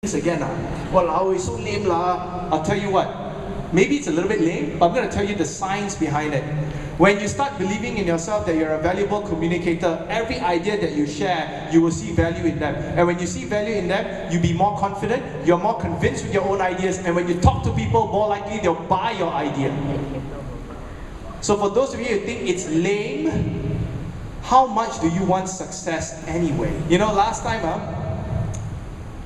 again. Walao, it's so lame lah. I'll tell you what. Maybe it's a little bit lame, but I'm going to tell you the science behind it. When you start believing in yourself that you're a valuable communicator, every idea that you share, you will see value in them. And when you see value in them, you be more confident, you're more convinced with your own ideas, and when you talk to people, more likely they'll buy your idea. So for those of you who think it's lame, how much do you want success anyway? You know, last time,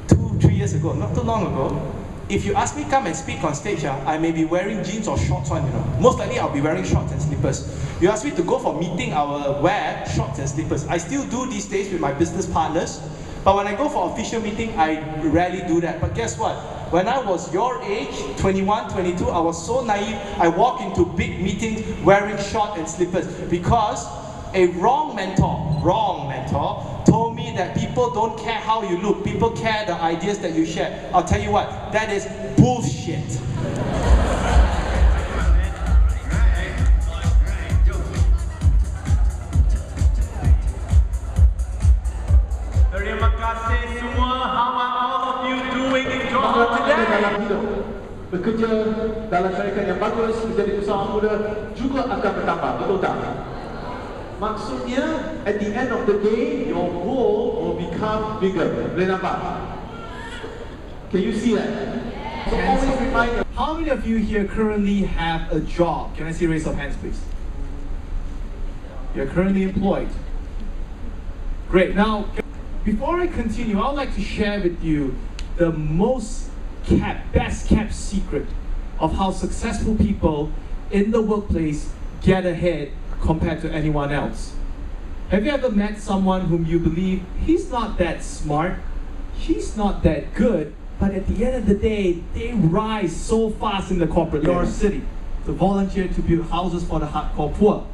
2-3 years ago, not too long ago, if you ask me come and speak on stage, I may be wearing jeans or shorts on, you know. Most likely I'll be wearing shorts and slippers. You ask me to go for meeting, I will wear shorts and slippers. I still do these days with my business partners, but when I go for official meeting, I rarely do that. But guess what? When I was your age, 21, 22, I was so naive, I walk into big meetings wearing shorts and slippers because a wrong mentor, told me that people don't care how you look, people care the ideas that you share. I'll tell you what, that is bullshit. Terima kasih semua. How are all of you doing in Johor today? Bekerja dalam syarikat yang bagus, menjadi usaha muda juga akan bertambah, betul tak? Maksudnya, at the end of the day, your goal will become bigger. Boleh nampak? Can you see that? So always remind them. How many of you here currently have a job? Can I see raise of hands, please? You're currently employed. Great. Now, before I continue, I would like to share with you the best kept secret of how successful people in the workplace get ahead compared to anyone else. Have you ever met someone whom you believe he's not that smart, she's not that good, but at the end of the day, they rise so fast in the corporate city to volunteer to build houses for the hardcore poor?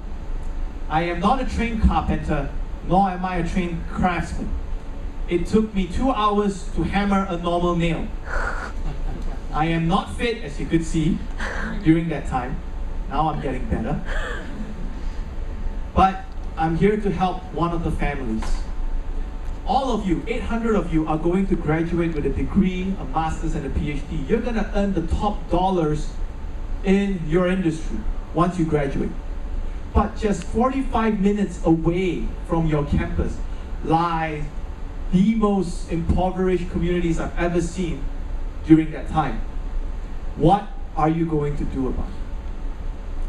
I am not a trained carpenter, nor am I a trained craftsman. It took me 2 hours to hammer a normal nail. I am not fit, as you could see, during that time. Now I'm getting better. But I'm here to help one of the families. All of you, 800 of you, are going to graduate with a degree, a master's, and a PhD. You're going to earn the top dollars in your industry once you graduate. But just 45 minutes away from your campus lie the most impoverished communities I've ever seen during that time. What are you going to do about it?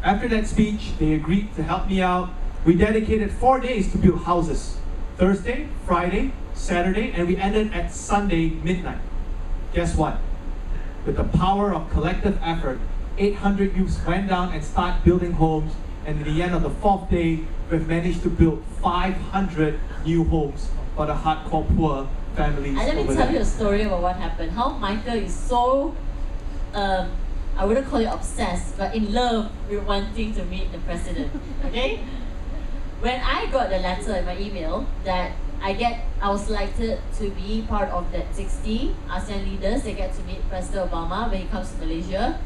After that speech, they agreed to help me out. We dedicated 4 days to build houses. Thursday, Friday, Saturday, and we ended at Sunday midnight. Guess what? With the power of collective effort, 800 youths went down and started building homes, and at the end of the 4th day, we've managed to build 500 new homes for the hardcore poor families. Let me tell you a story about what happened. How Michael is so, I wouldn't call it obsessed, but in love with wanting to meet the president. Okay? When I got the letter in my email that I was selected to be part of that 60 ASEAN leaders that get to meet President Obama when he comes to Malaysia,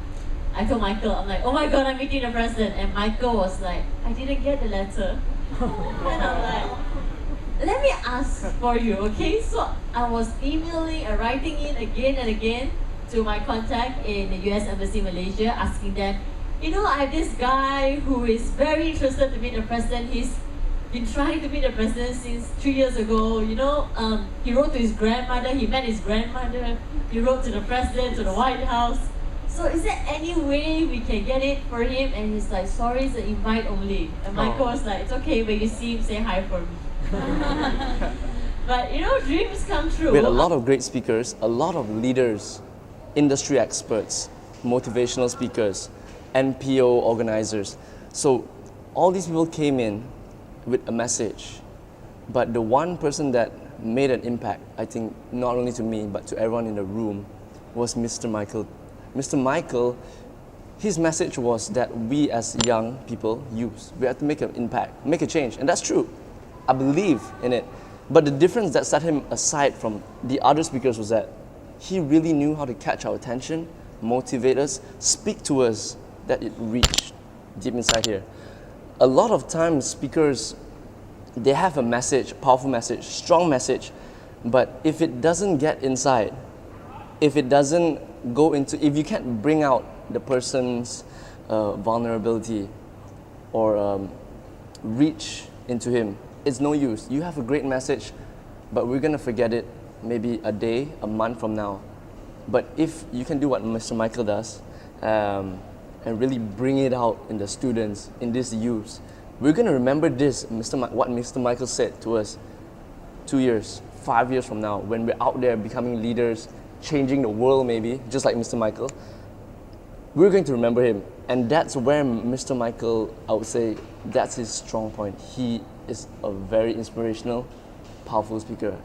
I told Michael, I'm like, oh my god, I'm meeting the president. And Michael was like, I didn't get the letter. And I'm like, let me ask for you, okay? So I was emailing and writing in again and again to my contact in the US Embassy Malaysia, asking them, you know, I have this guy who is very interested to meet the president. He's been trying to meet the president since 3 years ago. You know, he wrote to his grandmother, he met his grandmother, he wrote to the president, to the White House. So is there any way we can get it for him? And he's like, sorry, it's an invite only. And Michael was like, it's okay, when you see him, say hi for me. But you know, dreams come true. We had a lot of great speakers, a lot of leaders, industry experts, motivational speakers, NPO organizers. So all these people came in with a message, but the one person that made an impact, I think, not only to me, but to everyone in the room, was Mr. Michael. Mr. Michael, his message was that we as young people, youths, we have to make an impact, make a change, and that's true. I believe in it. But the difference that set him aside from the other speakers was that he really knew how to catch our attention, motivate us, speak to us, that it reached deep inside here. A lot of times speakers, they have a message, powerful message, strong message, but if it doesn't get inside, if it doesn't go into, if you can't bring out the person's vulnerability or reach into him, it's no use. You have a great message, but we're gonna forget it maybe a day, a month from now. But if you can do what Mr. Michael does, and really bring it out in the students, in these youths, we're gonna remember this, what Mr. Michael said to us 2 years, 5 years from now, when we're out there becoming leaders, changing the world maybe, just like Mr. Michael. We're going to remember him. And that's where Mr. Michael, I would say, that's his strong point. He is a very inspirational, powerful speaker.